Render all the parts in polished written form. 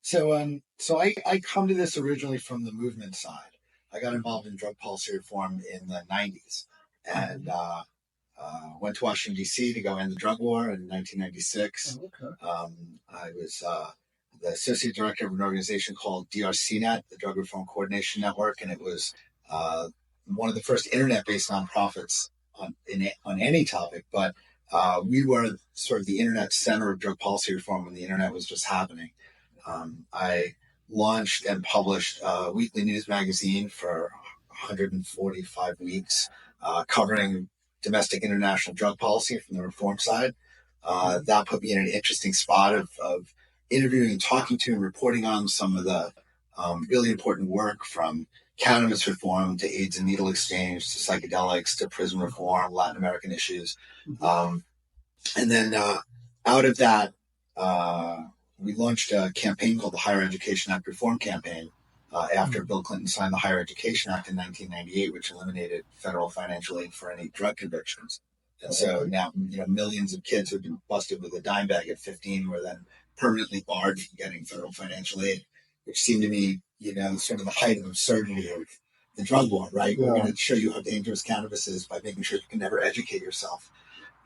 So I come to this originally from the movement side. I got involved in drug policy reform in the 90s and went to Washington, D.C. to go end the drug war in 1996. Oh, okay. I was the associate director of an organization called DRCNet, the Drug Reform Coordination Network, and it was one of the first internet-based nonprofits on any topic. But we were sort of the internet center of drug policy reform when the internet was just happening. I launched and published a weekly news magazine for 145 weeks, covering domestic international drug policy from the reform side. That put me in an interesting spot of interviewing and talking to and reporting on some of the really important work from cannabis reform to AIDS and needle exchange to psychedelics to prison reform, Latin American issues. And then out of that, we launched a campaign called the Higher Education Act Reform Campaign after Bill Clinton signed the Higher Education Act in 1998, which eliminated federal financial aid for any drug convictions. And so now, millions of kids who've been busted with a dime bag at 15 were then permanently barred from getting federal financial aid, which seemed to me, sort of the height of absurdity of the drug war, right? Yeah. We're going to show you how dangerous cannabis is by making sure you can never educate yourself.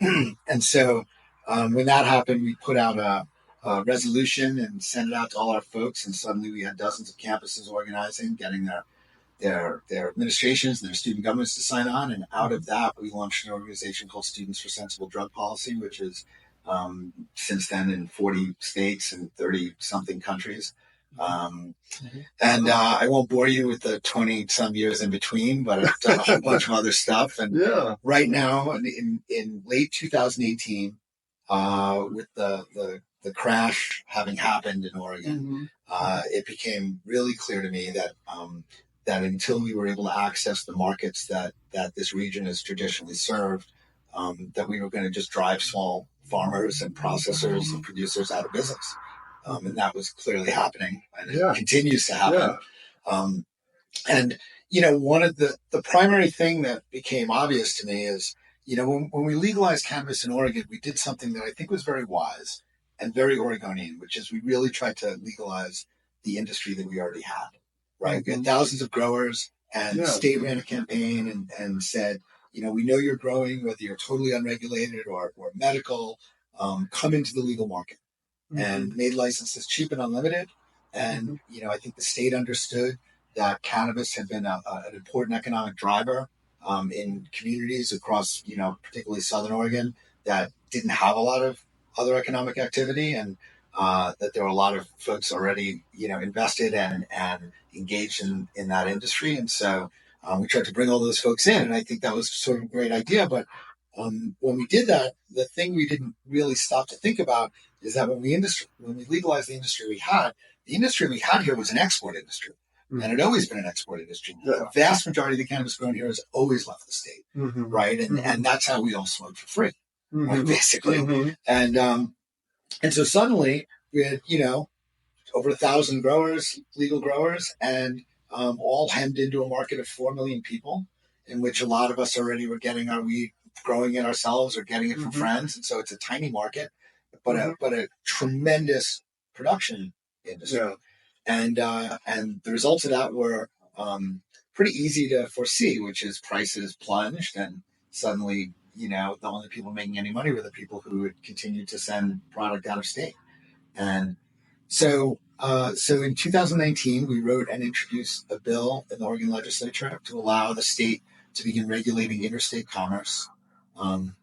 And so when that happened, we put out a resolution and sent it out to all our folks, and suddenly we had dozens of campuses organizing, getting their administrations and their student governments to sign on. And out of that, we launched an organization called Students for Sensible Drug Policy, which is since then in 40 states and 30-something countries. And I won't bore you with the 20-some years in between, but I've done a whole bunch of other stuff. And right now, in late 2018, with the crash having happened in Oregon, it became really clear to me that that until we were able to access the markets that this region has traditionally served, that we were going to just drive small farmers and processors and producers out of business. And that was clearly happening, and it continues to happen. And, one of the primary thing that became obvious to me is, when we legalized cannabis in Oregon, we did something that I think was very wise and very Oregonian, which is we really tried to legalize the industry that we already had, right? We had thousands of growers, and the state ran a campaign and said, we know you're growing, whether you're totally unregulated or medical, come into the legal market. And made licenses cheap and unlimited. And, I think the state understood that cannabis had been an important economic driver in communities across, particularly Southern Oregon, that didn't have a lot of other economic activity, and that there were a lot of folks already, invested and engaged in that industry. And so we tried to bring all those folks in, and I think that was sort of a great idea. But when we did that, the thing we didn't really stop to think about is that when we legalized the industry we had here was an export industry. And it had always been an export industry. The vast majority of the cannabis grown here has always left the state, right? And that's how we all smoked for free, right, basically. And so suddenly we had, over 1,000 growers, legal growers, and all hemmed into a market of 4 million people, in which a lot of us already were getting our weed, growing it ourselves or getting it from friends. And so it's a tiny market, but a tremendous production industry. And the results of that were pretty easy to foresee, which is prices plunged, and suddenly, the only people making any money were the people who would continue to send product out of state. And so in 2019, we wrote and introduced a bill in the Oregon legislature to allow the state to begin regulating interstate commerce. And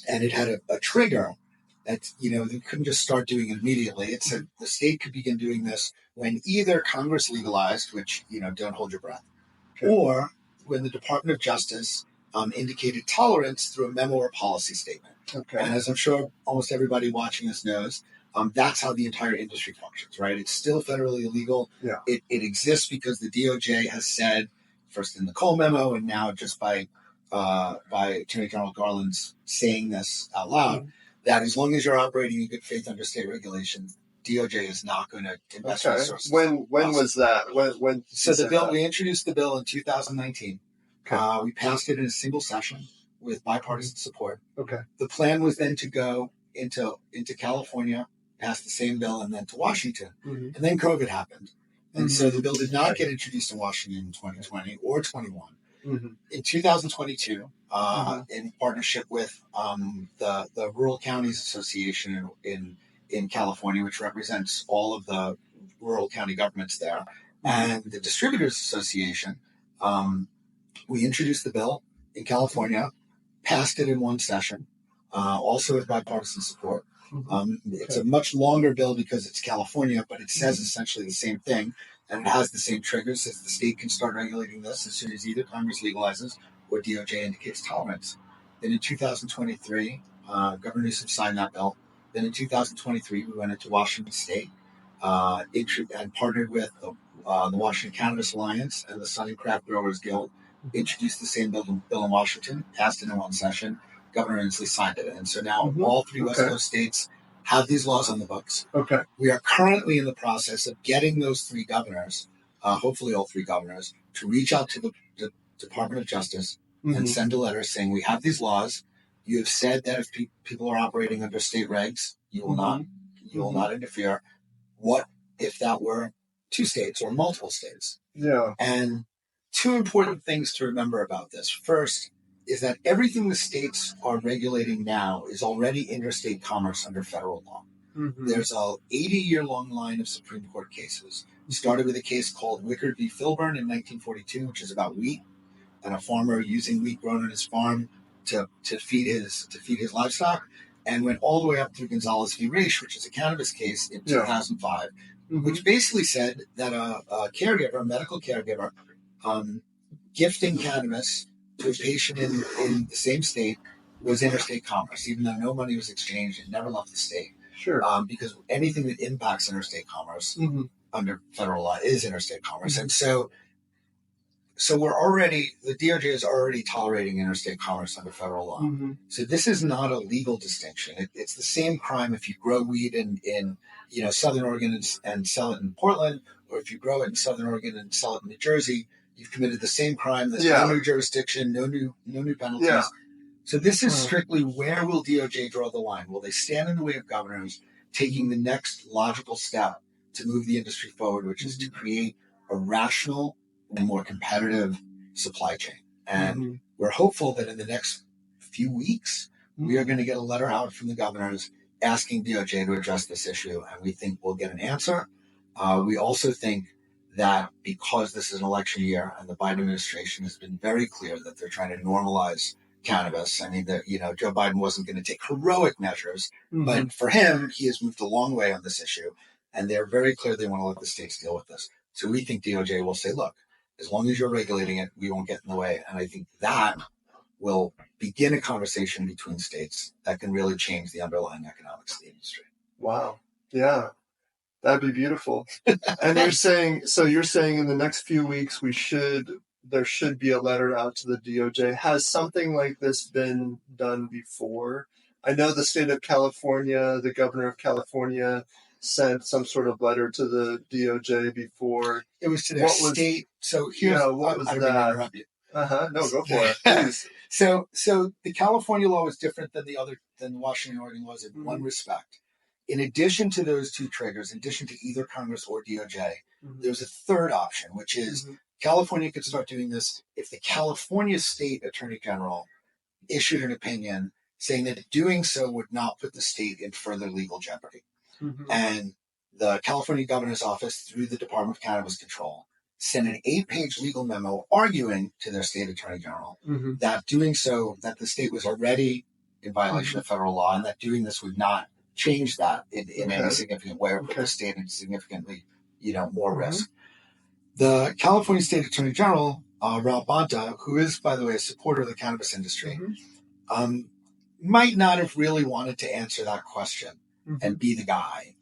it had a trigger that, they couldn't just start doing it immediately. It said the state could begin doing this when either Congress legalized, which, don't hold your breath, or when the Department of Justice indicated tolerance through a memo or policy statement. And as I'm sure almost everybody watching this knows, that's how the entire industry functions, right? It's still federally illegal. It exists because the DOJ has said, first in the Cole memo and now just by Attorney General Garland's saying this out loud, that as long as you're operating in good faith under state regulations, DOJ is not going to invest resources. When was that? When so the bill, we introduced the bill in 2019. We passed it in a single session with bipartisan support. The plan was then to go into California passed the same bill, and then to Washington. And then COVID happened. And so the bill did not get introduced in Washington in 2020 or 21. In 2022, in partnership with the Rural Counties Association in California, which represents all of the rural county governments there, and the Distributors Association, we introduced the bill in California, passed it in one session, also with bipartisan support. It's a much longer bill because it's California, but it says essentially the same thing, and it has the same triggers. Says the state can start regulating this as soon as either Congress legalizes or DOJ indicates tolerance. Then in 2023, Governor Newsom signed that bill. Then in 2023, we went into Washington State and partnered with the Washington Cannabis Alliance and the Sun and Craft Growers Guild, introduced the same bill in Washington, passed it in one session. Governor Inslee signed it. And so now all three West Coast states have these laws on the books. We are currently in the process of getting those three governors, hopefully all three governors, to reach out to the Department of Justice and send a letter saying, we have these laws. You have said that if people are operating under state regs, you will not interfere. What if that were two states or multiple states? And two important things to remember about this. First is that everything the states are regulating now is already interstate commerce under federal law. There's a 80-year-long line of Supreme Court cases. It started with a case called Wickard v. Filburn in 1942, which is about wheat and a farmer using wheat grown on his farm to feed his livestock, and went all the way up through Gonzalez v. Raich, which is a cannabis case in 2005, which basically said that a medical caregiver, gifting cannabis to a patient in the same state was interstate commerce, even though no money was exchanged. It never left the state. Because anything that impacts interstate commerce under federal law is interstate commerce. And so the DOJ is already tolerating interstate commerce under federal law. So this is not a legal distinction. It's the same crime if you grow weed in Southern Oregon and sell it in Portland, or if you grow it in Southern Oregon and sell it in New Jersey. You've committed the same crime. There's no new jurisdiction, no new penalties. So this is strictly, where will DOJ draw the line? Will they stand in the way of governors taking the next logical step to move the industry forward, which is to create a rational and more competitive supply chain? And we're hopeful that in the next few weeks, we are going to get a letter out from the governors asking DOJ to address this issue, and we think we'll get an answer. We also think that because this is an election year and the Biden administration has been very clear that they're trying to normalize cannabis. I mean, Joe Biden wasn't going to take heroic measures, but for him, he has moved a long way on this issue, and they're very clear they want to let the states deal with this. So we think DOJ will say, look, as long as you're regulating it, we won't get in the way. And I think that will begin a conversation between states that can really change the underlying economics of the industry. Wow. Yeah. That'd be beautiful. And you're saying in the next few weeks there should be a letter out to the DOJ. Has something like this been done before? I know the state of California, the governor of California sent some sort of letter to the DOJ before. It was to their state. So here's what was that? No, go for it, please. So the California law was different than the Washington Oregon laws in one respect. In addition to those two triggers, in addition to either Congress or DOJ, there's a third option, which is California could start doing this if the California State Attorney General issued an opinion saying that doing so would not put the state in further legal jeopardy. And the California Governor's Office, through the Department of Cannabis Control, sent an 8-page legal memo arguing to their state attorney general that doing so, that the state was already in violation of federal law, and that doing this would not change that in any significant way or put the state in significantly, more risk. The California State Attorney General, Ralph Bonta, who is, by the way, a supporter of the cannabis industry, might not have really wanted to answer that question and be the guy.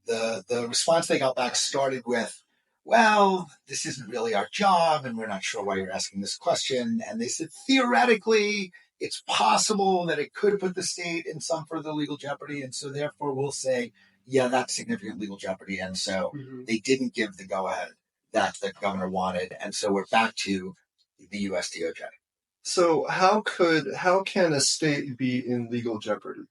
The response they got back started with, well, this isn't really our job, and we're not sure why you're asking this question. And they said, theoretically, it's possible that it could put the state in some further legal jeopardy. And so therefore we'll say, yeah, that's significant legal jeopardy. And so they didn't give the go-ahead that the governor wanted. And so we're back to the U.S. DOJ. So how can a state be in legal jeopardy?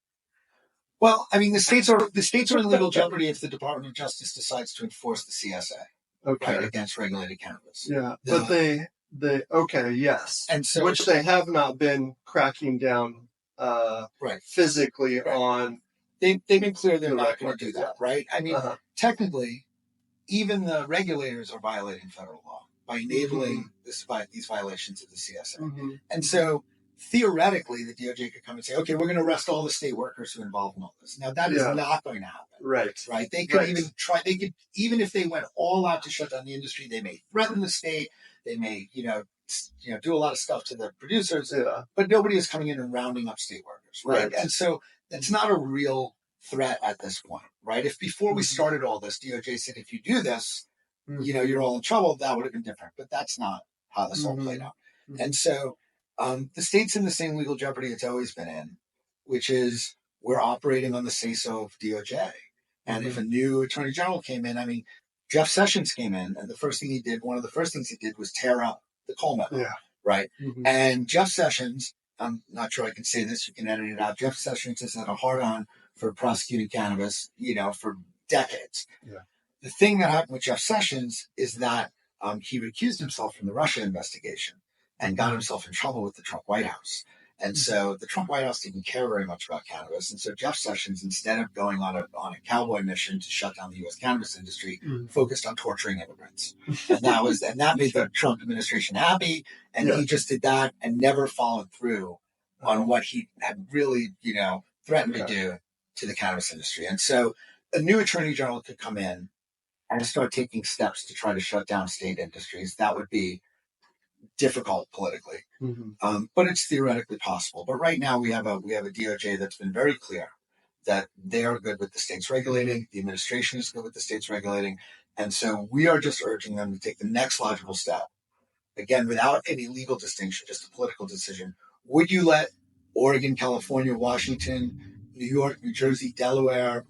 Well, I mean, the states are in legal jeopardy if the Department of Justice decides to enforce the CSA, Okay. right, against regulated cannabis. Yeah, but they okay, yes, And so, which they have not been cracking down right, physically right. on. They've been clear they're The not rec going to do market, that, right? I mean, technically, even the regulators are violating federal law by enabling these violations of the CSA. And so theoretically, the DOJ could come and say, okay, we're going to arrest all the state workers who are involved in all this. Now, that is not going to happen. Right. Right. They could even try, even if they went all out to shut down the industry, they may threaten the state. They may, do a lot of stuff to the producers, but nobody is coming in and rounding up state workers. Right. And so that's not a real threat at this point. Right. If before we started all this, DOJ said, if you do this, you're all in trouble, that would have been different. But that's not how this all played out. And so the state's in the same legal jeopardy it's always been in, which is we're operating on the say-so of DOJ. And if a new attorney general came in, I mean, Jeff Sessions came in, and one of the first things he did was tear up the Cole memo, right? And Jeff Sessions, I'm not sure I can say this, you can edit it out. Jeff Sessions has had a hard-on for prosecuting cannabis, for decades. The thing that happened with Jeff Sessions is that he recused himself from the Russia investigation and got himself in trouble with the Trump White House. And so the Trump White House didn't care very much about cannabis. And so Jeff Sessions, instead of going on a cowboy mission to shut down the U.S. cannabis industry, focused on torturing immigrants. And that made the Trump administration happy. And he just did that and never followed through on what he had really, threatened to do to the cannabis industry. And so a new attorney general could come in and start taking steps to try to shut down state industries. That would be difficult politically, but it's theoretically possible. But right now we have a DOJ that's been very clear that they are good with the states regulating. The administration is good with the states regulating, and so we are just urging them to take the next logical step. Again, without any legal distinction, just a political decision. Would you let Oregon, California, Washington, New York, New Jersey, Delaware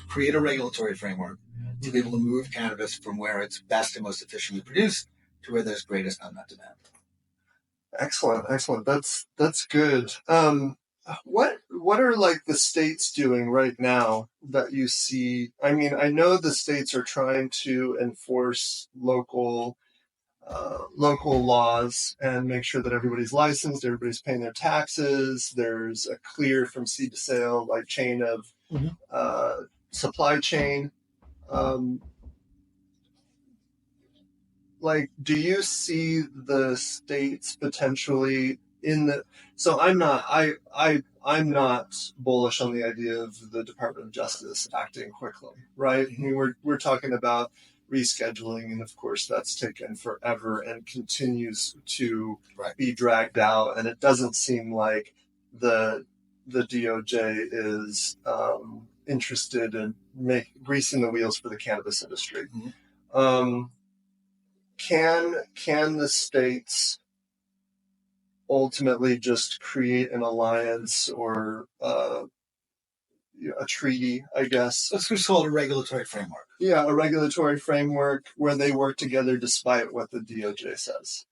create a regulatory framework to be able to move cannabis from where it's best and most efficiently produced to where there's greatest unmet demand? Excellent. That's good. What are like the states doing right now that you see? I mean, I know the states are trying to enforce local laws and make sure that everybody's licensed, everybody's paying their taxes. There's a clear from seed to sale like chain of supply chain. Like, do you see the states potentially in the? So I'm not bullish on the idea of the Department of Justice acting quickly, right? I mean, we're talking about rescheduling, and of course that's taken forever and continues to be dragged out. And it doesn't seem like the DOJ is interested in greasing the wheels for the cannabis industry. Can the states ultimately just create an alliance or a treaty, I guess? Let's just call it a regulatory framework. Yeah, a regulatory framework where they work together despite what the DOJ says.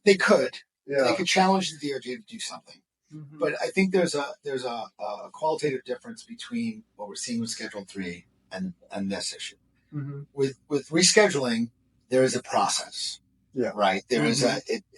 They could. Yeah. They could challenge the DOJ to do something. But I think there's a qualitative difference between what we're seeing with Schedule 3 and this issue. With rescheduling, there is a process, right? There is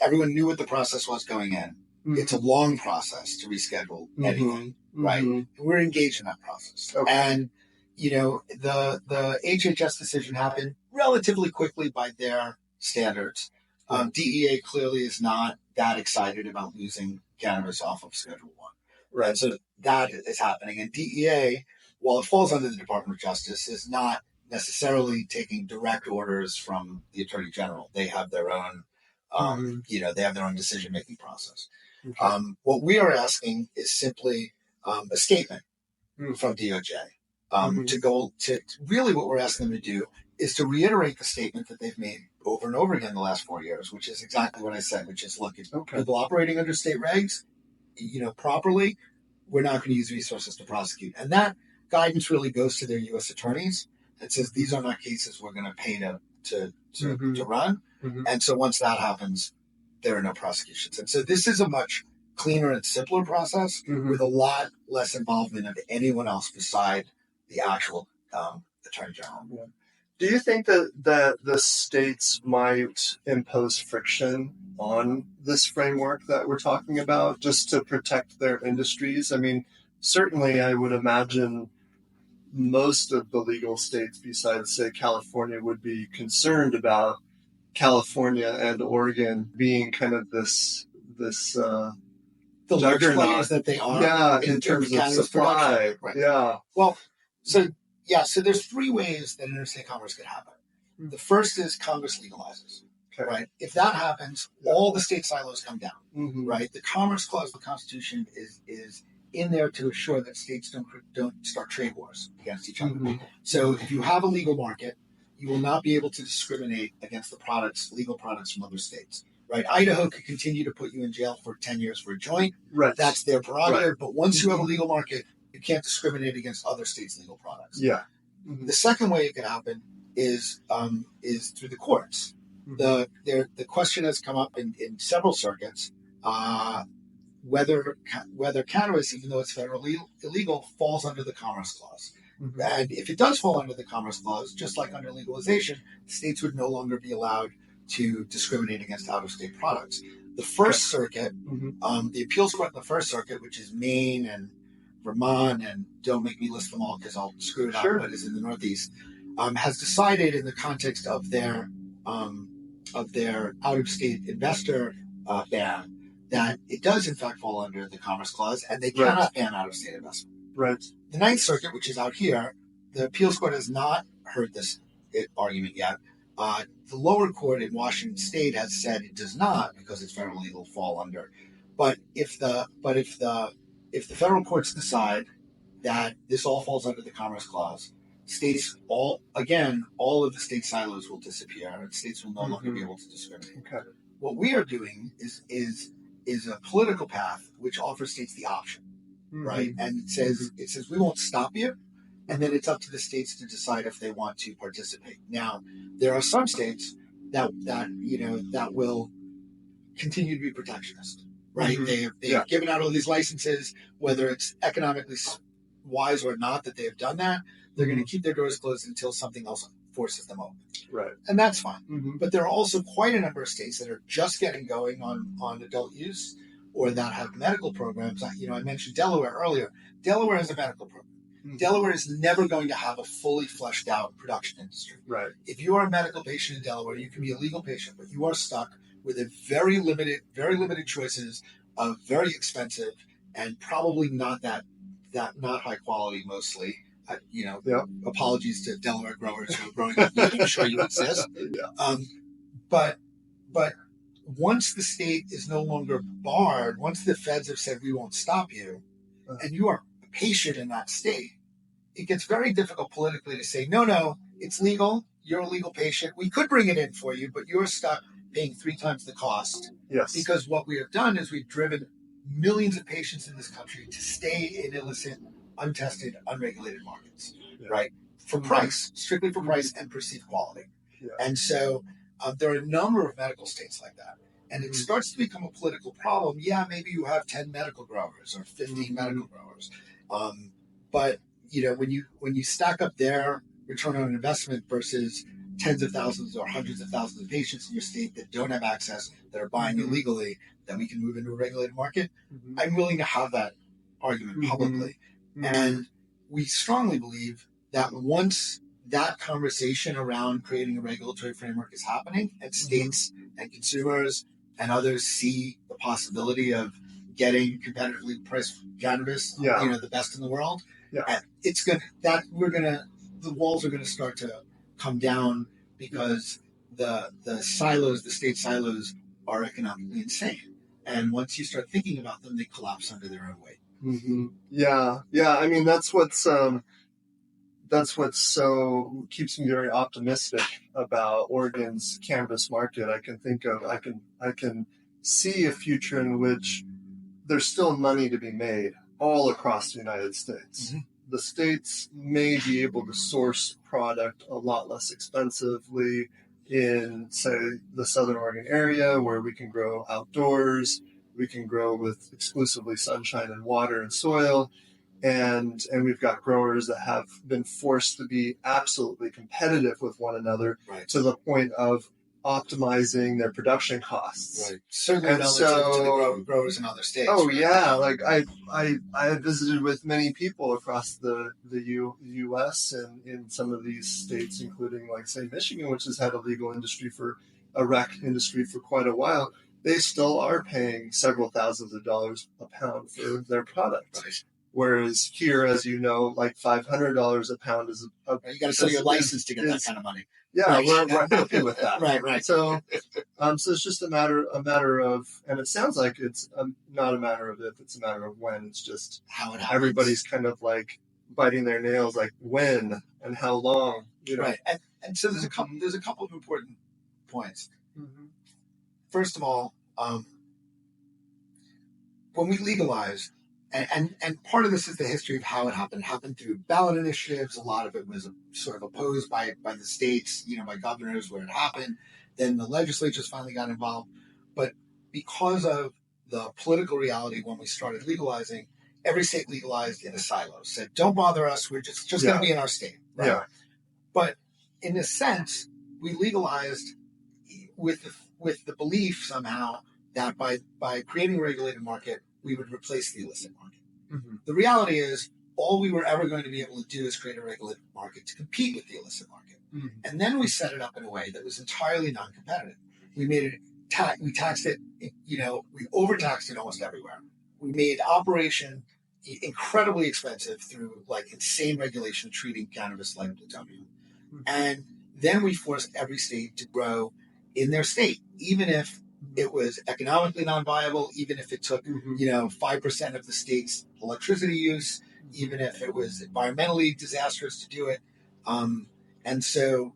everyone knew what the process was going in. It's a long process to reschedule anything, right? And we're engaged in that process. And, the HHS decision happened relatively quickly by their standards. DEA clearly is not that excited about losing cannabis off of Schedule 1. Right. So that is happening. And DEA, while it falls under the Department of Justice, is not necessarily taking direct orders from the Attorney General. They have their own, they have their own decision-making process. What we are asking is simply a statement from DOJ to go to really what we're asking them to do is to reiterate the statement that they've made over and over again the last 4 years, which is exactly what I said, which is, look, if people operating under state regs, properly, we're not going to use resources to prosecute. And that guidance really goes to their U.S. attorneys. It says these are not cases we're going to pay to run. And so once that happens, there are no prosecutions. And so this is a much cleaner and simpler process with a lot less involvement of anyone else beside the actual attorney general. Yeah. Do you think that the states might impose friction on this framework that we're talking about just to protect their industries? I mean, certainly I would imagine most of the legal states besides, say, California would be concerned about California and Oregon being kind of this The large juggernaut. players that they are. Yeah, in terms of supply. Right. Yeah. Well, so there's three ways that interstate commerce could happen. The first is Congress legalizes. Okay. Right. If that happens, all the state silos come down. Mm-hmm. Right. The Commerce Clause of the Constitution is in there to assure that states don't start trade wars against each other. Mm-hmm. So if you have a legal market, you will not be able to discriminate against the legal products from other states. Right. Idaho could continue to put you in jail for 10 years for a joint. Right. That's their prerogative. Right. But once you have a legal market, you can't discriminate against other states' legal products. Yeah. Mm-hmm. The second way it could happen is through the courts. Mm-hmm. The question has come up in several circuits whether cannabis, even though it's federally illegal, falls under the Commerce Clause. Mm-hmm. And if it does fall under the Commerce Clause, just like under legalization, states would no longer be allowed to discriminate against out-of-state products. The First Circuit, the appeals court in the First Circuit, which is Maine and Vermont, and don't make me list them all because I'll screw it up, but is in the Northeast, has decided in the context of their out-of-state investor ban that it does in fact fall under the Commerce Clause, and they cannot ban out-of-state investment. Right. The Ninth Circuit, which is out here, the appeals court has not heard this argument yet. The lower court in Washington State has said it does not because it's federally legal fall under. But if the federal courts decide that this all falls under the Commerce Clause, states all of the state silos will disappear, and states will no longer be able to discriminate. Okay. What we are doing is a political path which offers states the option, right? And it says we won't stop you, and then it's up to the states to decide if they want to participate. Now, there are some states that will continue to be protectionist, right? They've given out all these licenses, whether it's economically wise or not that they have done that. They're going to keep their doors closed until something else forces them open. Right. And that's fine. Mm-hmm. But there are also quite a number of states that are just getting going on adult use or that have medical programs. I mentioned Delaware earlier. Delaware has a medical program. Mm-hmm. Delaware is never going to have a fully fleshed out production industry. Right. If you are a medical patient in Delaware, you can be a legal patient, but you are stuck with a very limited choices of very expensive and probably not high quality mostly. Apologies to Delaware growers who are growing up. I'm sure you exist. Yeah. But once the state is no longer barred, once the feds have said we won't stop you, and you are a patient in that state, it gets very difficult politically to say, no, it's legal. You're a legal patient. We could bring it in for you, but you're stuck paying 3 times the cost. Yes. Because what we have done is we've driven millions of patients in this country to stay in illicit, untested, unregulated markets, right? For price, strictly for price and perceived quality. Yeah. And so there are a number of medical states like that. And it starts to become a political problem. Yeah, maybe you have 10 medical growers or 15 medical growers. But when you stack up their return on investment versus tens of thousands or hundreds of thousands of patients in your state that don't have access, that are buying illegally, that we can move into a regulated market, I'm willing to have that argument publicly. And we strongly believe that once that conversation around creating a regulatory framework is happening, and states and consumers and others see the possibility of getting competitively priced cannabis, the best in the world, and the walls are gonna start to come down because the state silos are economically insane. And once you start thinking about them, they collapse under their own weight. Mm-hmm. Yeah. I mean, that's what's so keeps me very optimistic about Oregon's cannabis market. I can see a future in which there's still money to be made all across the United States. Mm-hmm. The states may be able to source product a lot less expensively in, say, the Southern Oregon area where we can grow outdoors We can grow with exclusively sunshine and water and soil. And we've got growers that have been forced to be absolutely competitive with one another to the point of optimizing their production costs. Right. Certainly And relative to the growers in other states. Oh right? yeah, like I have visited with many people across the U.S. and in some of these states, including like say Michigan, which has had a legal industry for a rec industry for quite a while. They still are paying several thousands of dollars a pound for their product. Right. Whereas here, as you know, like $500 a pound is you got to sell your license to get that kind of money. Yeah, right. we're happy with that. Right. So it's just a matter of, and it sounds like it's not a matter of if, it's a matter of when. It's just how it happens. Everybody's kind of like biting their nails, like when and how long. Right. And so there's a couple of important points. Mm-hmm. First of all, when we legalized, and part of this is the history of how it happened. It happened through ballot initiatives. A lot of it was sort of opposed by the states, by governors where it happened. Then the legislatures finally got involved. But because of the political reality when we started legalizing, every state legalized in a silo. Said, don't bother us. We're just going to be in our state. Right? Yeah. But in a sense, we legalized with the belief somehow that by creating a regulated market, we would replace the illicit market. Mm-hmm. The reality is, all we were ever going to be able to do is create a regulated market to compete with the illicit market. Mm-hmm. And then we set it up in a way that was entirely non-competitive. We made it, we taxed it, we overtaxed it almost everywhere. We made operation incredibly expensive through like insane regulation treating cannabis like plutonium. Mm-hmm. And then we forced every state to grow in their state, even if it was economically non-viable, even if it took, 5% of the state's electricity use, even if it was environmentally disastrous to do it. And so,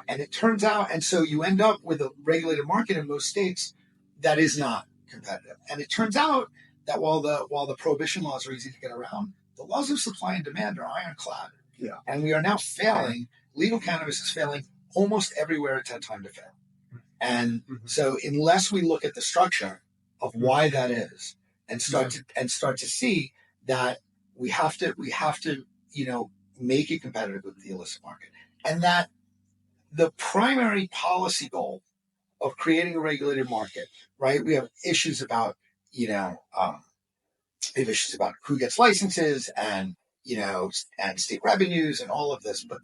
and it turns out, and so you end up with a regulated market in most states that is not competitive. And it turns out that while the prohibition laws are easy to get around, the laws of supply and demand are ironclad. Yeah. And we are now failing. Legal cannabis is failing almost everywhere it's had time to fail. And so unless we look at the structure of why that is and start to see that we have to, make it competitive with the illicit market, and that the primary policy goal of creating a regulated market, right? We have issues about, who gets licenses and, and state revenues and all of this. But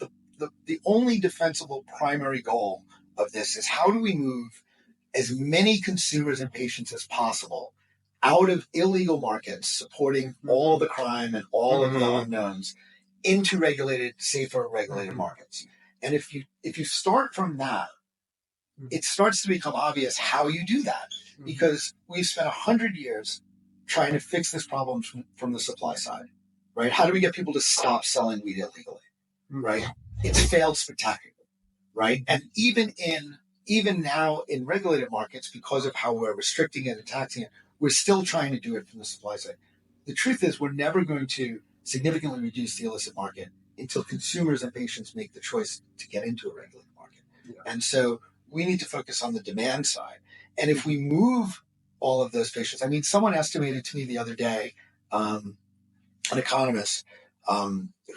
the only defensible primary goal of this is how do we move as many consumers and patients as possible out of illegal markets supporting all the crime and all of the unknowns into regulated, safer regulated markets. And if you start from that, it starts to become obvious how you do that, because we've spent 100 years trying to fix this problem from the supply side, right? How do we get people to stop selling weed illegally, right? It's failed spectacularly, right? And even now in regulated markets, because of how we're restricting it and taxing it, we're still trying to do it from the supply side. The truth is, we're never going to significantly reduce the illicit market until consumers and patients make the choice to get into a regulated market. Yeah. And so we need to focus on the demand side. And if we move all of those patients, someone estimated to me the other day, an economist,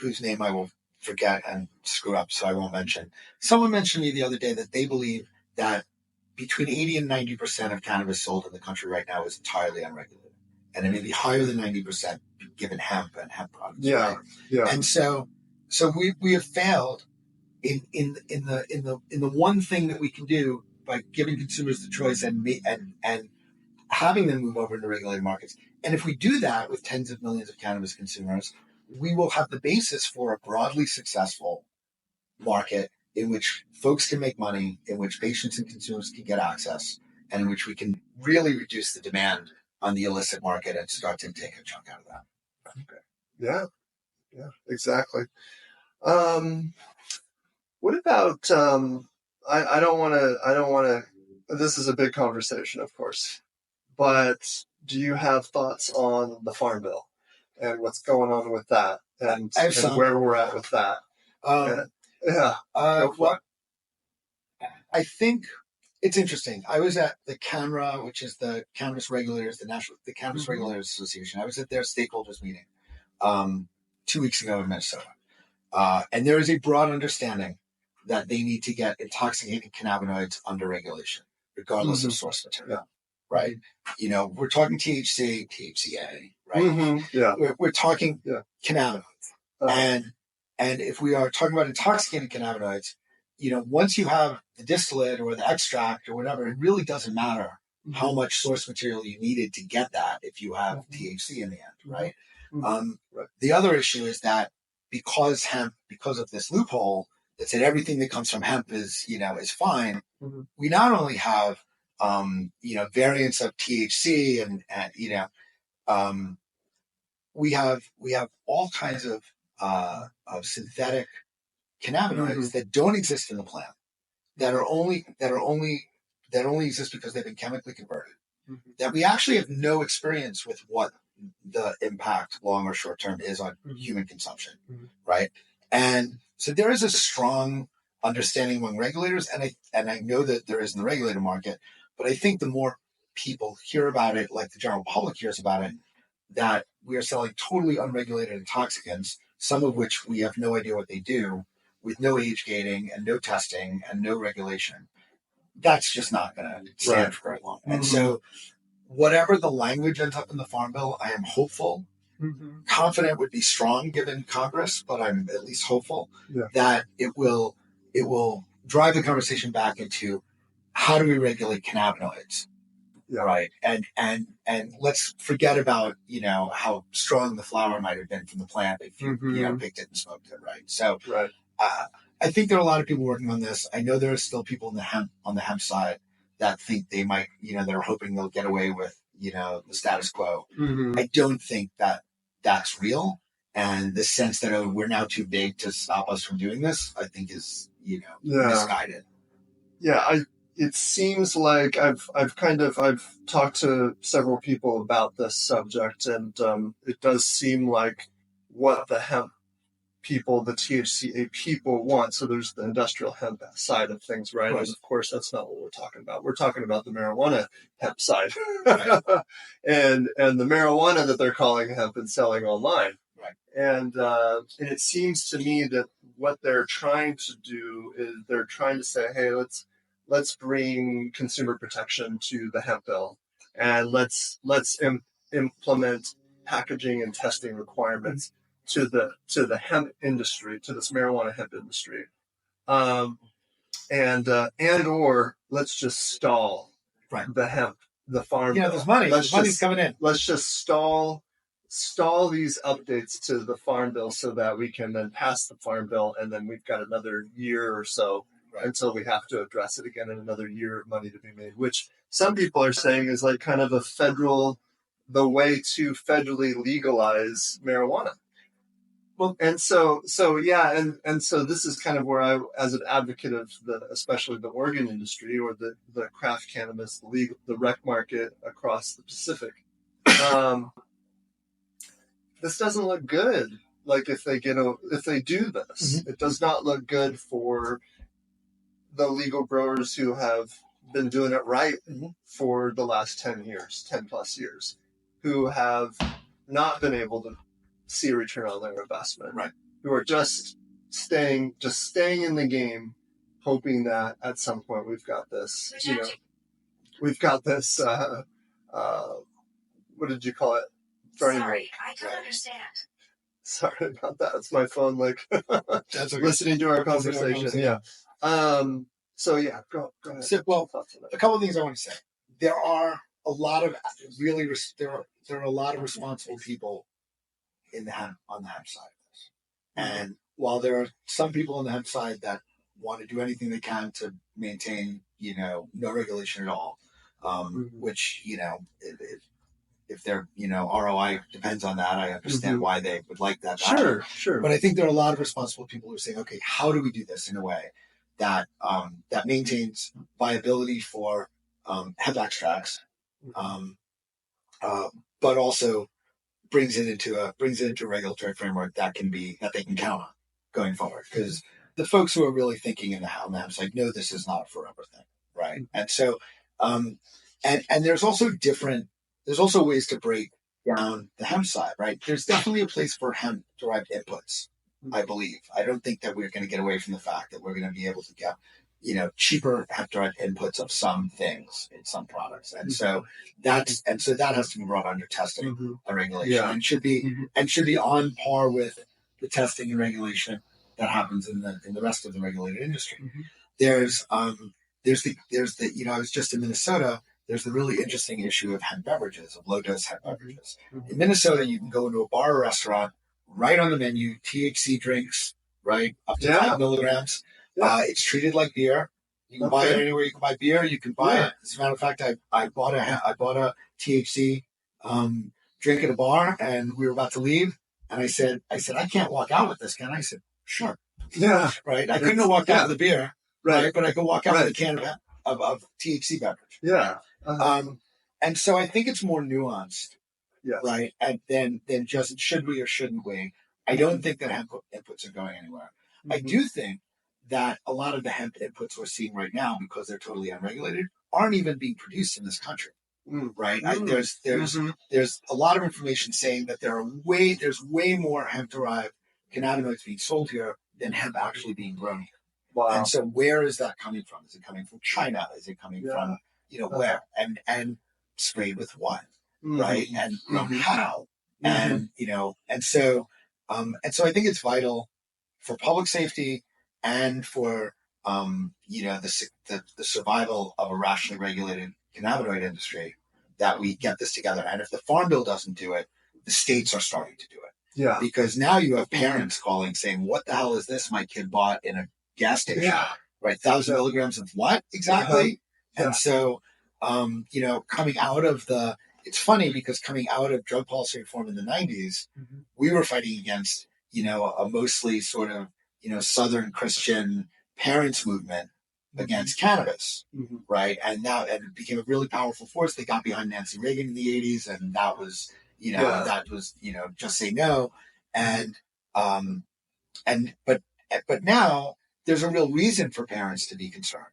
whose name I will forget and screw up, so I won't mention. Someone mentioned to me the other day that they believe that between 80 and 90% of cannabis sold in the country right now is entirely unregulated. And it may be higher than 90% given hemp and hemp products. Yeah. Right? Yeah. And so we have failed in the one thing that we can do by giving consumers the choice and having them move over into regulated markets. And if we do that with tens of millions of cannabis consumers, we will have the basis for a broadly successful market in which folks can make money, in which patients and consumers can get access, and in which we can really reduce the demand on the illicit market and start to take a chunk out of that. Okay. Yeah, exactly. What about, I don't want to, this is a big conversation, of course, but do you have thoughts on the Farm Bill and what's going on with that and where we're at with that? Well, I think It's interesting. I was at the CANRA, which is the Cannabis Regulators, the Cannabis Mm-hmm. Regulators Association. I was at their stakeholders meeting 2 weeks ago in Minnesota. And there is a broad understanding that they need to get intoxicating cannabinoids under regulation, regardless of source material, right? You know, we're talking THC, THCA, right? Yeah. We're talking cannabinoids. Uh-huh. And if we are talking about intoxicating cannabinoids, you know, once you have the distillate or the extract or whatever, it really doesn't matter how much source material you needed to get that if you have THC in the end, right? The other issue is that because of this loophole that said everything that comes from hemp is, you know, is fine, we not only have, you know, variants of THC and you know, we have all kinds of synthetic cannabinoids that don't exist in the plant that only exist because they've been chemically converted. That we actually have no experience with what the impact, long or short term, is on human consumption, right? And so there is a strong understanding among regulators, and I know that there is in the regulator market, but I think the more people hear about it, like the general public hears about it, that we are selling totally unregulated intoxicants, some of which we have no idea what they do, with no age gating and no testing and no regulation. That's just not going to stand for very long. And so whatever the language ends up in the Farm Bill, I am hopeful. Confident would be strong given Congress, but I'm at least hopeful that it will drive the conversation back into how do we regulate cannabinoids, right? And let's forget about, you know, how strong the flower might have been from the plant if you you know, picked it and smoked it, right? So I think there are a lot of people working on this. I know there are still people on the hemp side that think they might, you know, they're hoping they'll get away with, you know, the status quo. I don't think that that's real. And the sense that, oh, we're now too big to stop us from doing this, I think is, you know, misguided. It seems like I've talked to several people about this subject, and it does seem like what the hemp people, the THCA people want. So there's the industrial hemp side of things, right? And of course, that's not what we're talking about. We're talking about the marijuana hemp side, and the marijuana that they're calling hemp and selling online. And it seems to me that what they're trying to do is they're trying to say, hey, let's bring consumer protection to the hemp bill, and let's implement packaging and testing requirements to the hemp industry, to this marijuana hemp industry, and or let's just stall the hemp, the farm. Yeah, there's money. Money's coming in. Let's just stall these updates to the farm bill so that we can then pass the farm bill, and then we've got another year or so until we have to address it again, and another year of money to be made, which some people are saying is like kind of the way to federally legalize marijuana. Well, and so yeah, and so this is kind of where I, as an advocate of especially the organ industry or the craft cannabis, the rec market across the Pacific, this doesn't look good. Like if they do this, it does not look good for the legal growers who have been doing it right for the last 10 plus years, who have not been able to see a return on their investment, who are just staying in the game, hoping that at some point we've got this, what did you call it? Sorry, I don't understand. Sorry about that. It's my phone, listening to our conversation. Yeah. So yeah, go ahead. So, well, a couple of things I want to say. There are a lot of responsible people on the hemp side of this. And while there are some people on the hemp side that want to do anything they can to maintain, you know, no regulation at all, which, you know, if their, you know, ROI depends on that, I understand why they would like that. Sure. But I think there are a lot of responsible people who are saying, okay, how do we do this in a way that that maintains viability for hemp extracts, but also brings it into a regulatory framework that they can count on going forward. Because the folks who are really thinking in the hemp side know this is not a forever thing, right? And so, and there's also ways to break down the hemp side, right? There's definitely a place for hemp derived inputs, I believe. I don't think that we're going to get away from the fact that we're going to be able to get, cheaper hemp derived inputs of some things in some products. And so that has to be brought under testing and regulation, and should be on par with the testing and regulation that happens in the rest of the regulated industry. There's the I was just in Minnesota. There's the really interesting issue of hemp beverages, of low dose hemp beverages. In Minnesota, you can go into a bar or restaurant, right on the menu, THC drinks, right, up to 5 milligrams. It's treated like beer. You can buy it anywhere. You can buy beer. You can buy it. As a matter of fact, I bought a THC drink at a bar, and we were about to leave, and I said, I can't walk out with this, can I? I said, sure. Yeah. Right. I couldn't walk out with the beer. Right. But I could walk out with a can of THC beverage. Yeah. And so I think it's more nuanced. Yes. Right. And then just should we or shouldn't we? I don't think that hemp inputs are going anywhere. I do think that a lot of the hemp inputs we're seeing right now, because they're totally unregulated, aren't even being produced in this country. Right. There's a lot of information saying that there's way more hemp derived cannabinoids being sold here than hemp actually being grown here. Wow. And so where is that coming from? Is it coming from China? Is it coming from, where? And sprayed with what? Right. And grown how? And, and so I think it's vital for public safety and for, the survival of a rationally regulated cannabinoid industry that we get this together. And if the Farm Bill doesn't do it, the states are starting to do it. Yeah. Because now you have parents calling saying, what the hell is this my kid bought in a gas station? Yeah. Right. 1,000 milligrams of what exactly? And so, coming out of it's funny because coming out of drug policy reform in the 90s, we were fighting against, a mostly sort of, Southern Christian parents movement against cannabis. Right. And it became a really powerful force. They got behind Nancy Reagan in the 80s, and that was, just say no. But now there's a real reason for parents to be concerned,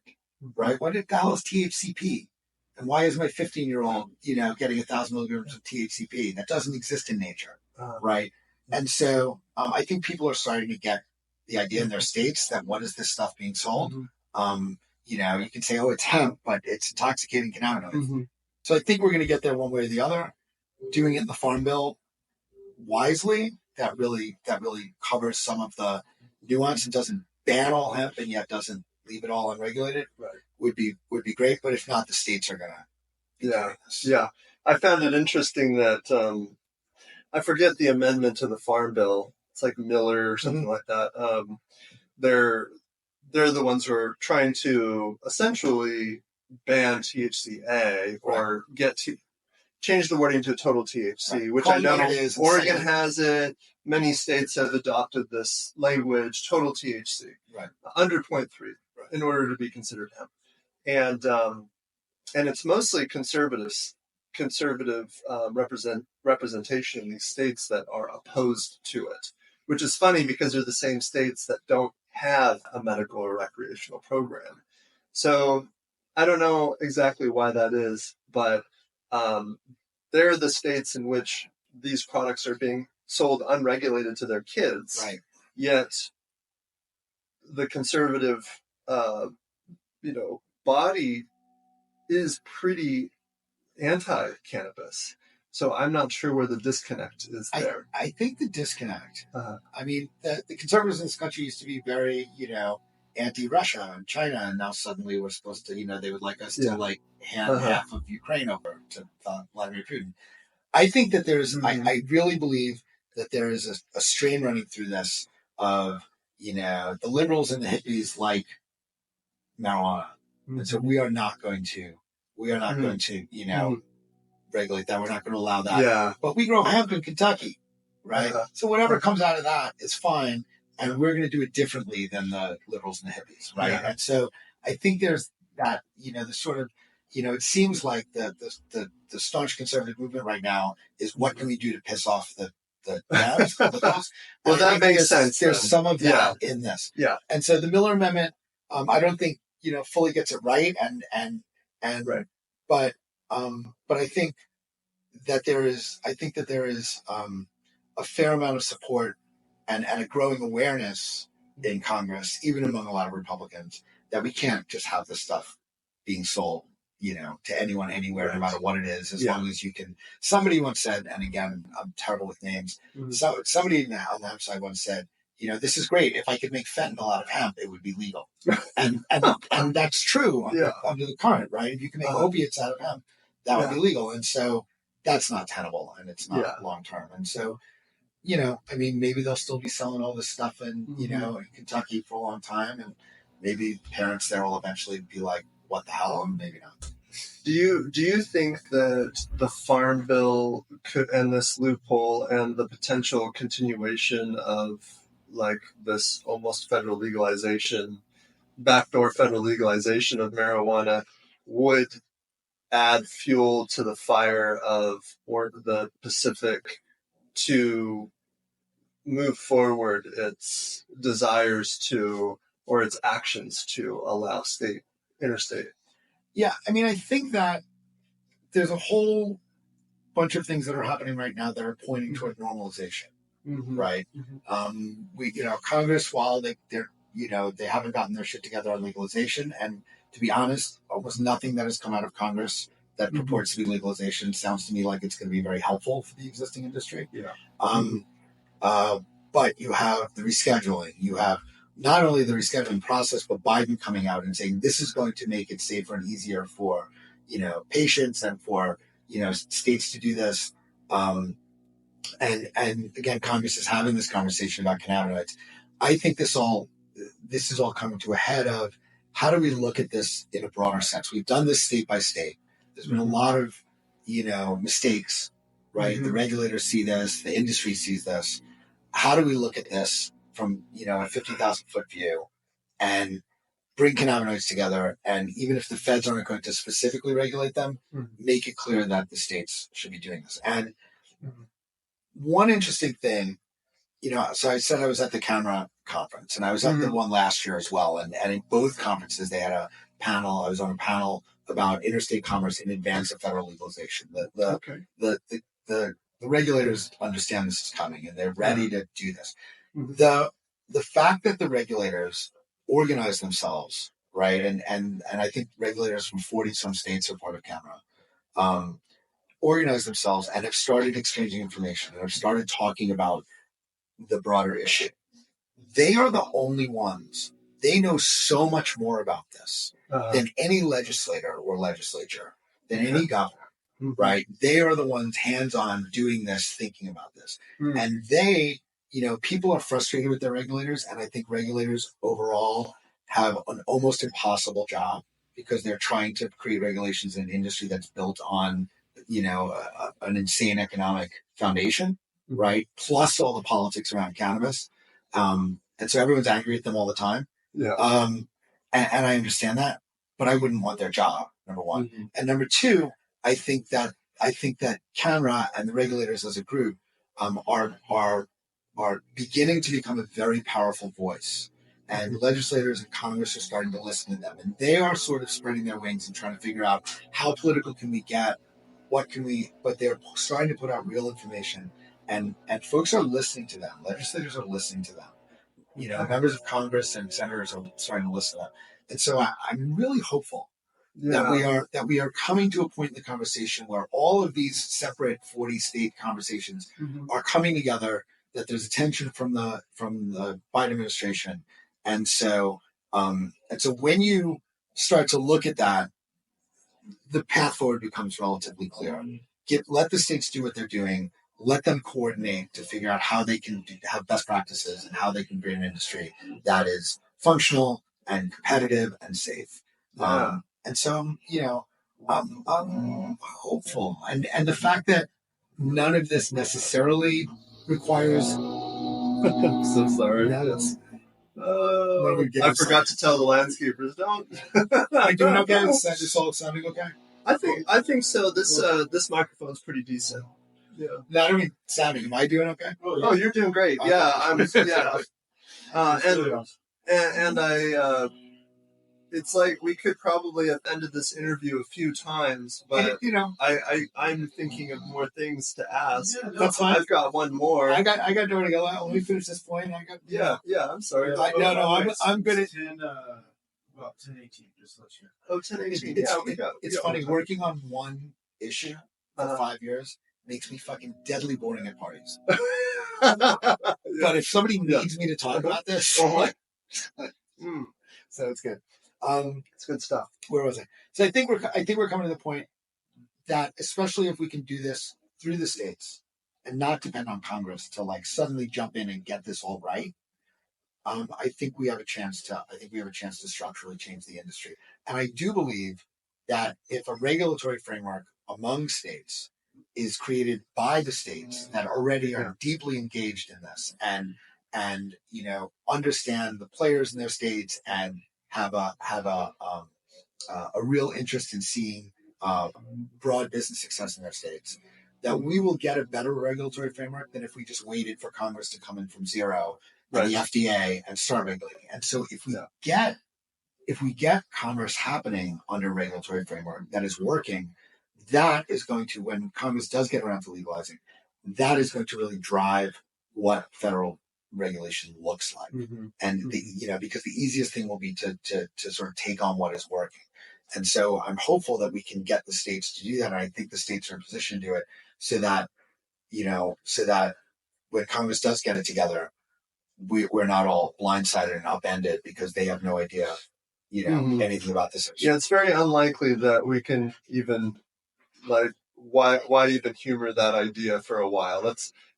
right? What the hell is THCP? And why is my 15-year-old, getting 1,000 milligrams of THCP? That doesn't exist in nature, right? And so I think people are starting to get the idea in their states that what is this stuff being sold? You can say, oh, it's hemp, but it's intoxicating cannabinoids. So I think we're going to get there one way or the other. Doing it in the Farm Bill wisely, that really covers some of the nuance and doesn't ban all hemp and yet doesn't leave it all unregulated, would be great. But if not, the states are going to be doing this. Yeah. I found it interesting that I forget the amendment to the Farm Bill. It's like Miller or something like that. They're the ones who are trying to essentially ban THCA or change the wording to total THC, which I know Oregon has it. Many states have adopted this language, total THC, under 0.3, in order to be considered hemp. And it's mostly conservative representation in these states that are opposed to it, which is funny because they're the same states that don't have a medical or recreational program. So I don't know exactly why that is, but they're the states in which these products are being sold unregulated to their kids. Right. Yet the conservative, body is pretty anti-cannabis. So I'm not sure where the disconnect is there. I think the disconnect, I mean, the conservatives in this country used to be very, anti-Russia and China, and now suddenly we're supposed to, they would like us to hand half of Ukraine over to Vladimir Putin. I think that I really believe that there is a strain running through this of, the liberals and the hippies like marijuana. And so we are not going to, regulate that. We're not going to allow that. Yeah. But we grow hemp in Kentucky, right? So whatever comes out of that is fine. And we're going to do it differently than the liberals and the hippies, right? Yeah. And so I think there's that, the sort of, it seems like the staunch conservative movement right now is what can we do to piss off the Dems, the liberals? Well, that makes sense. There's some of that in this. Yeah. And so the Miller Amendment, I don't think fully gets it right, and Right. but I think that there is a fair amount of support and a growing awareness in Congress, even among a lot of Republicans, that we can't just have this stuff being sold, to anyone, anywhere, no Right. matter what it is, as Yeah. long as you can. Somebody once said, and again, I'm terrible with names. Mhm. So somebody on the hemp side once said, this is great. If I could make fentanyl out of hemp, it would be legal. And that's true Yeah. under the current, right? If you can make opiates out of hemp, that would Yeah. be legal. And so that's not tenable, and it's not Yeah. long term. And so, maybe they'll still be selling all this stuff in Kentucky for a long time, and maybe parents there will eventually be like, "What the hell?" And maybe not. Do you think that the Farm Bill could end this loophole and the potential continuation of like this almost federal legalization, backdoor federal legalization of marijuana would add fuel to the fire of or the Pacific to move forward its desires to or its actions to allow interstate? Yeah, I think that there's a whole bunch of things that are happening right now that are pointing toward normalization, right? Congress, while they haven't gotten their shit together on legalization, and to be honest, almost nothing that has come out of Congress that purports to be legalization sounds to me like it's going to be very helpful for the existing industry. Yeah. But you have the rescheduling. You have not only the rescheduling process, but Biden coming out and saying this is going to make it safer and easier for patients and for states to do this. And again, Congress is having this conversation about cannabinoids. I think this is all coming to a head of how do we look at this in a broader sense? We've done this state by state. There's been a lot of mistakes, right? The regulators see this, the industry sees this. How do we look at this from a 50,000-foot view and bring cannabinoids together? And even if the feds aren't going to specifically regulate them, make it clear that the states should be doing this. And one interesting thing, so I said I was at the Camera conference, and I was at the one last year as well. And in both conferences, they had a panel. I was on a panel about interstate commerce in advance of federal legalization. The regulators understand this is coming, and they're ready to do this. The fact that the regulators organize themselves, right, and I think regulators from 40-some states are part of Camera, organize themselves and have started exchanging information and have started talking about the broader issue. They are the only ones. They know so much more about this than any legislator or legislature, than any governor, right? They are the ones hands-on doing this, thinking about this. And they, people are frustrated with their regulators, and I think regulators overall have an almost impossible job because they're trying to create regulations in an industry that's built on an insane economic foundation, right? Plus all the politics around cannabis. And so everyone's angry at them all the time. Yeah. And I understand that, but I wouldn't want their job, number one. And number two, I think that CANRA and the regulators as a group are beginning to become a very powerful voice. And legislators and Congress are starting to listen to them. And they are sort of spreading their wings and trying to figure out how political can we get, but they're starting to put out real information. And folks are listening to them. Legislators are listening to them. Members of Congress and senators are starting to listen to them. And so I'm really hopeful that we are coming to a point in the conversation where all of these separate 40-state conversations are coming together, that there's attention from the Biden administration. And so when you start to look at that, the path forward becomes relatively clear. Let the states do what they're doing. Let them coordinate to figure out how they can have best practices and how they can create an industry that is functional and competitive and safe. And so, I'm hopeful. And the fact that none of this necessarily requires... I'm so sorry. I forgot to tell the landscapers, don't. Am I doing okay? Is this all sounding okay? I think so. This microphone's pretty decent. Yeah. No, I don't mean sounding. Am I doing okay? Oh, you're doing great. Yeah, I'm. Yeah. And it's like we could probably have ended this interview a few times, but I'm thinking of more things to ask. Yeah, that's fine. I've got one more. I got nowhere to go. Let me finish this point. Yeah. I'm sorry. I'm good at 10:18. Just to let you know. Oh, 10:18. It's funny working on one issue for 5 years makes me fucking deadly boring at parties. But if somebody needs me to talk about this, so it's good. It's good stuff. Where was I? So I think we're coming to the point that, especially if we can do this through the states and not depend on Congress to like suddenly jump in and get this all right, I think we have a chance to structurally change the industry. And I do believe that if a regulatory framework among states is created by the states that already are deeply engaged in this and understand the players in their states and have a real interest in seeing broad business success in their states, that we will get a better regulatory framework than if we just waited for Congress to come in from zero and the FDA and start regulating. And so if we get commerce happening under regulatory framework that is working, that is going to, when Congress does get around to legalizing, that is going to really drive what federal regulation looks like. And because the easiest thing will be to sort of take on what is working. And so I'm hopeful that we can get the states to do that. And I think the states are in position to do it so that when Congress does get it together, we're not all blindsided and upended because they have no idea, anything about this issue. Yeah, it's very unlikely that we can even why even humor that idea for a while.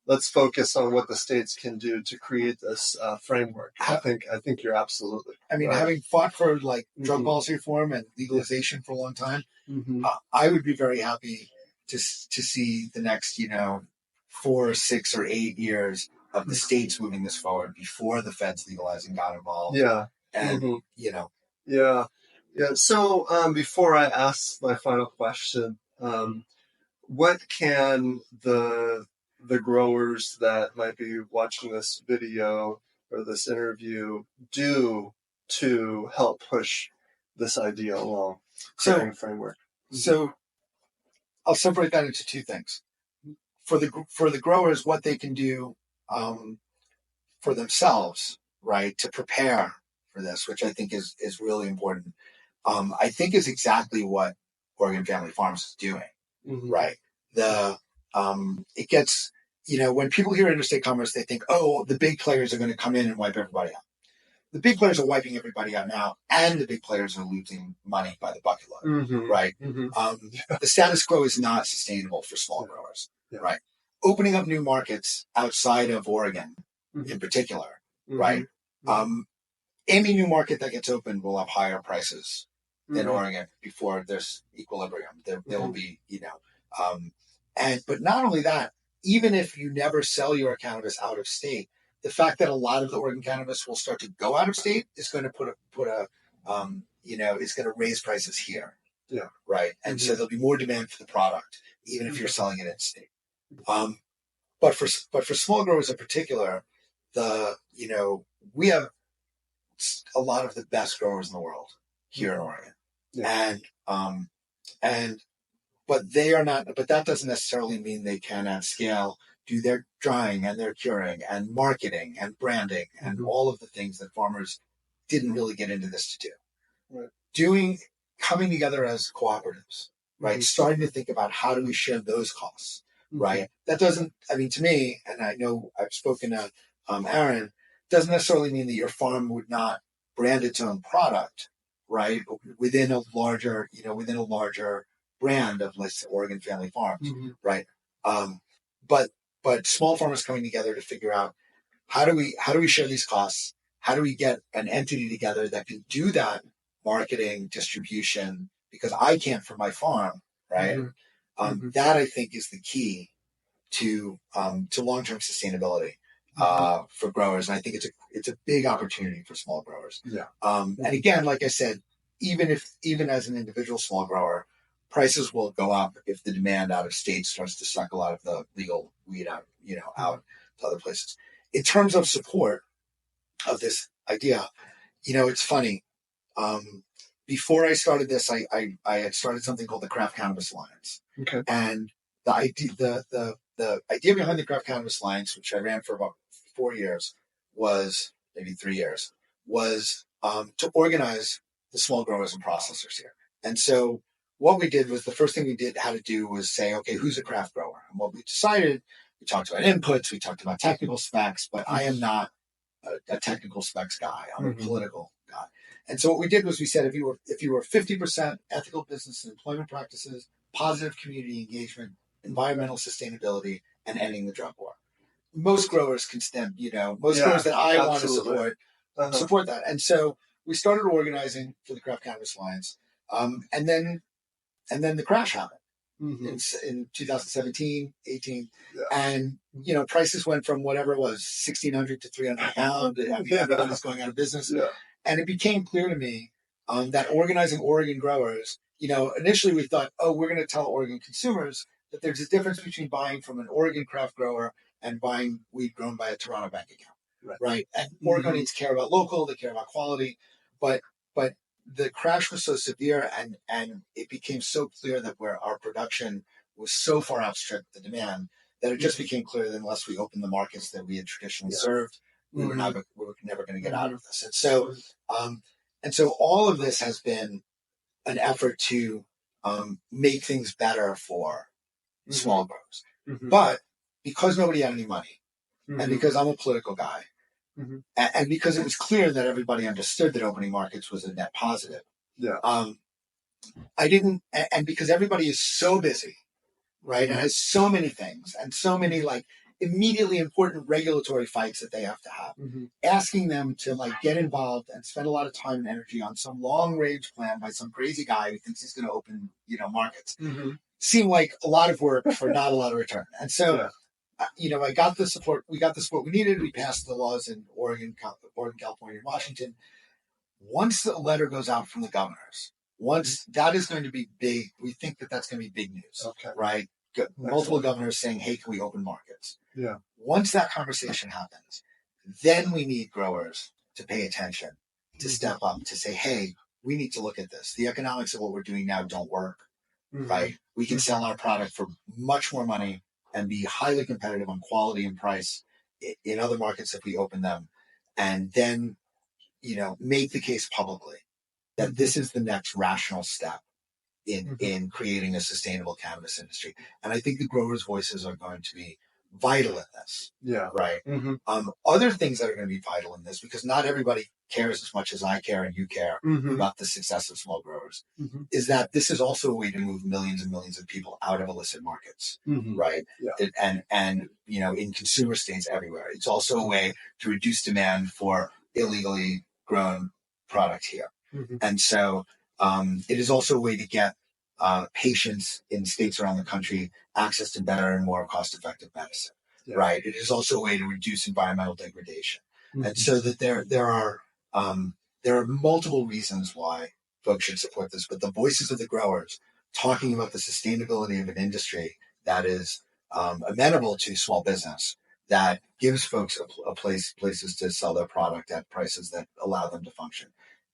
Let's focus on what the states can do to create this framework. I think you're absolutely. Having fought for drug policy reform and legalization for a long time, I would be very happy to see the next 4, 6, or 8 years of the states moving this forward before the feds legalizing got involved. Yeah, and Yeah. So before I ask my final question, what can the growers that might be watching this video or this interview do to help push this idea along? Framework. So I'll separate that into two things. For the growers, what they can do for themselves, right, to prepare for this, which I think is really important. I think is exactly what Oregon Family Farms is doing, right? It gets, when people hear interstate commerce, they think, oh, the big players are going to come in and wipe everybody out. The big players are wiping everybody out now, and the big players are losing money by the bucket load, right? The status quo is not sustainable for small growers, right? Opening up new markets outside of Oregon, in particular, right? Any new market that gets opened will have higher prices than Oregon before there's equilibrium. There will be, but not only that, even if you never sell your cannabis out of state, the fact that a lot of the Oregon cannabis will start to go out of state is going to it's going to raise prices here. Yeah. Right. And so there'll be more demand for the product, even if you're selling it in state. But for small growers in particular, we have a lot of the best growers in the world here in Oregon. Yeah. But they are not, but that doesn't necessarily mean they can at scale do their drying and their curing and marketing and branding and all of the things that farmers didn't really get into this to do. Right. Coming together as cooperatives, right? Starting to think about how do we share those costs, right? That doesn't, to me, and I know I've spoken to Aaron, doesn't necessarily mean that your farm would not brand its own product, right? Within a larger brand of, let's say, Oregon Family Farms, right? But small farmers coming together to figure out how do we share these costs? How do we get an entity together that can do that marketing, distribution? Because I can't for my farm, right? That I think is the key to long-term sustainability for growers, and I think it's a big opportunity for small growers. Yeah. And again, like I said, even as an individual small grower, prices will go up if the demand out of state starts to suck a lot of the legal weed out, out to other places. In terms of support of this idea, it's funny. before I started this, I had started something called the Craft Cannabis Alliance. Okay. And the idea behind the Craft Cannabis Alliance, which I ran for about 4 years, was maybe 3 years, was to organize the small growers and processors here. And so what we did was the first thing we had to do was say, okay, who's a craft grower? And what we decided, we talked about inputs, we talked about technical specs, but I am not a technical specs guy. I'm a political guy. And so what we did was we said, if you were 50% ethical business and employment practices, positive community engagement, environmental sustainability, and ending the drug war, most growers can stem, most growers that I want to support that. And so we started organizing for the Craft Cannabis Alliance. And then the crash happened in 2017, 18. Yeah. And, prices went from whatever it was, 1,600 to 300 a pound. Everybody was going out of business. Yeah. And it became clear to me that organizing Oregon growers, initially we thought, we're going to tell Oregon consumers that there's a difference between buying from an Oregon craft grower and buying weed grown by a Toronto bank account. Right. And Oregonians care about local, they care about quality, but the crash was so severe and it became so clear that where our production was so far outstripped the demand that it just became clear that unless we opened the markets that we had traditionally served, we were never going to get out of this. And so all of this has been an effort to make things better for small growers. But because nobody had any money, and because I'm a political guy, and because it was clear that everybody understood that opening markets was a net positive. Yeah. I didn't, and because everybody is so busy, right, and has so many things and so many immediately important regulatory fights that they have to have, asking them to get involved and spend a lot of time and energy on some long range plan by some crazy guy who thinks he's going to open, markets, seemed like a lot of work for not a lot of return. And so, I got the support. We got the support we needed. We passed the laws in Oregon, California, and Washington. Once the letter goes out from the governors, once that is going to be big, we think that that's going to be big news. Okay. Right? Multiple governors saying, hey, can we open markets? Yeah. Once that conversation happens, then we need growers to pay attention, to step up, to say, hey, we need to look at this. The economics of what we're doing now don't work. Right? We can sell our product for much more money and be highly competitive on quality and price in other markets if we open them, and then, make the case publicly that this is the next rational step in creating a sustainable cannabis industry. And I think the growers' voices are going to be vital in this. Yeah. Right. Other things that are going to be vital in this, because not everybody cares as much as I care and you care about the success of small growers, is that this is also a way to move millions and millions of people out of illicit markets. Right. Yeah. And in consumer states everywhere. It's also a way to reduce demand for illegally grown product here. And so it is also a way to get patients in states around the country access to better and more cost-effective medicine. Yeah. Right. It is also a way to reduce environmental degradation. And so that there are multiple reasons why folks should support this, but the voices of the growers talking about the sustainability of an industry that is amenable to small business, that gives folks places to sell their product at prices that allow them to function,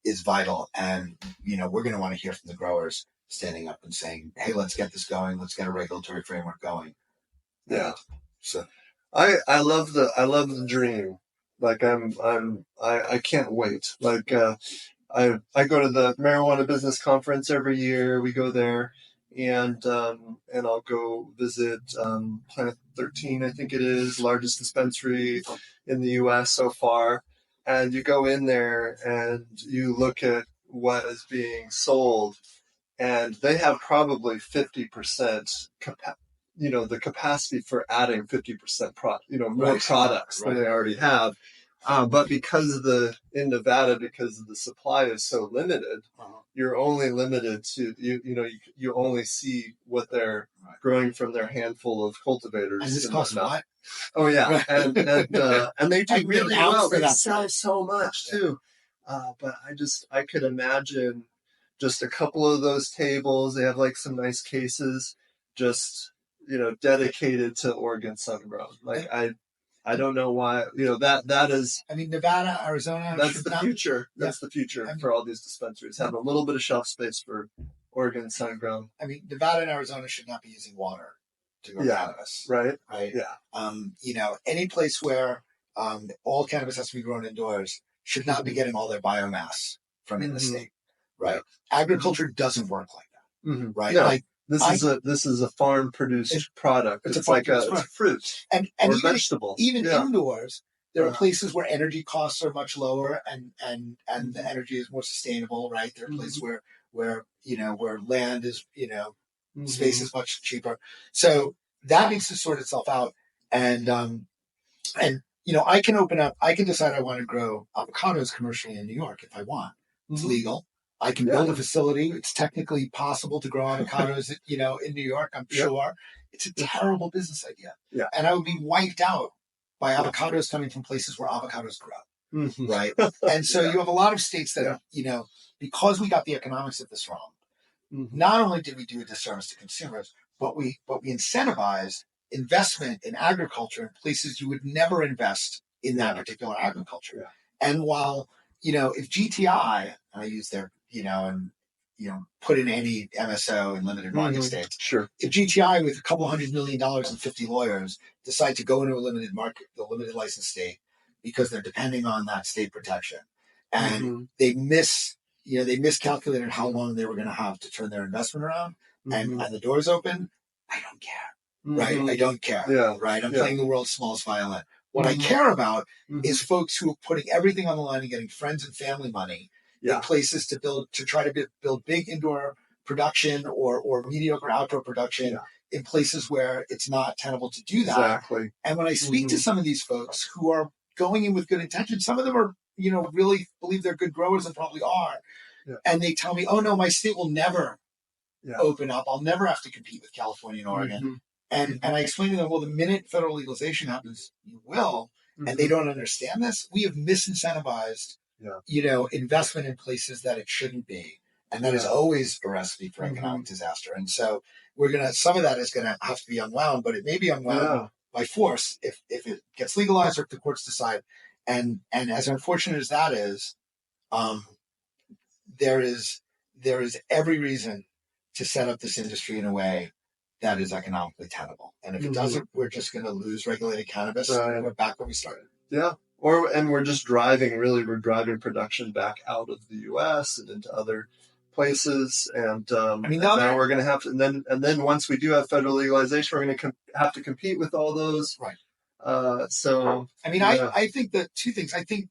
is vital. And we're going to want to hear from the growers standing up and saying, hey, let's get this going. Let's get a regulatory framework going. Yeah. So I love the dream. I can't wait. I go to the marijuana business conference every year. We go there and I'll go visit, Planet 13, I think it is, largest dispensary in the US so far. And you go in there and you look at what is being sold, and they have probably 50% the capacity for adding 50% more products than they already have. But because in Nevada, because the supply is so limited, you're only limited to, you only see what they're growing from their handful of cultivators. And this costs what? Oh yeah. And they do really well. They sell so much too. But I could imagine just a couple of those tables. They have some nice cases, just, dedicated to Oregon sun grown. I I don't know why. That is. I mean, Nevada, Arizona. That's the future. Yeah. That's the future for all these dispensaries. Having a little bit of shelf space for Oregon Sun Grown. I mean, Nevada and Arizona should not be using water to grow cannabis. Right. Right. Yeah. Any place where all cannabis has to be grown indoors should not be getting all their biomass from in the state. Right. Agriculture doesn't work like that. Right. No. Like this is a farm produced product. It's like a fruit and or even, vegetable. Even indoors, there are places where energy costs are much lower and the energy is more sustainable. Right. There are places where land is space is much cheaper. So that needs to sort itself out. And I can decide I want to grow avocados commercially in New York if I want. It's legal. I can build a facility. It's technically possible to grow avocados, in New York, I'm sure. It's a terrible business idea. Yeah. And I would be wiped out by avocados coming from places where avocados grow. Right. And so you have a lot of states that, because we got the economics of this wrong, not only did we do a disservice to consumers, but we incentivize investment in agriculture in places you would never invest in that particular agriculture. Yeah. And while, if GTI, and I use their, put in any MSO in limited market states. Sure. If GTI with a couple $100 million and 50 lawyers decide to go into a limited market, the limited license state, because they're depending on that state protection, and they miscalculated how long they were going to have to turn their investment around, and the doors open, I don't care. Right? I don't care. Yeah. Right? I'm playing the world's smallest violin. What I care about is folks who are putting everything on the line and getting friends and family money in places to try to build big indoor production or mediocre outdoor production in places where it's not tenable to do that. Exactly. And when I speak to some of these folks who are going in with good intentions, some of them are, really believe they're good growers and probably are. Yeah. And they tell me, oh no, my state will never open up. I'll never have to compete with California and Oregon. And I explain to them, well, the minute federal legalization happens, you will. And they don't understand this. We have misincentivized, investment in places that it shouldn't be. And that is always a recipe for economic disaster. And so some of that is going to have to be unwound, but it may be unwound by force if it gets legalized or if the courts decide. And as unfortunate as that is, there is every reason to set up this industry in a way that is economically tenable. And if it doesn't, we're just going to lose regulated cannabis. And we're back where we started. Yeah. And we're just driving production back out of the U.S. and into other places. And now we're going to have to, and then once we do have federal legalization, we're going to have to compete with all those. Right. I think that two things. I think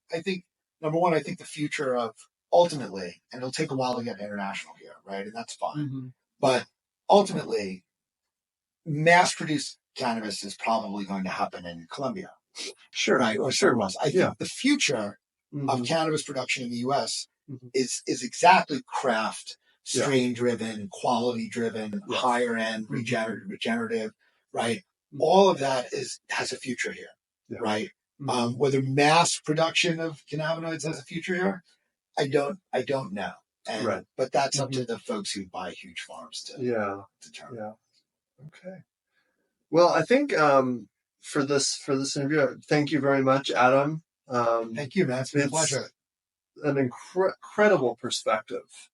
number one, I think the future of ultimately, and it'll take a while to get international here, right? And that's fine. But ultimately, mass-produced cannabis is probably going to happen in Colombia. Sure. Right? Or somewhere else. I think the future of cannabis production in the U.S. is exactly craft, strain-driven, quality-driven, higher-end, regenerative, right? All of that has a future here, right? Whether mass production of cannabinoids has a future here, I don't know. But that's up to the folks who buy huge farms to determine. Yeah. Okay. Well, I think for this interview, thank you very much, Adam. Thank you, man. It's been a pleasure. An incredible perspective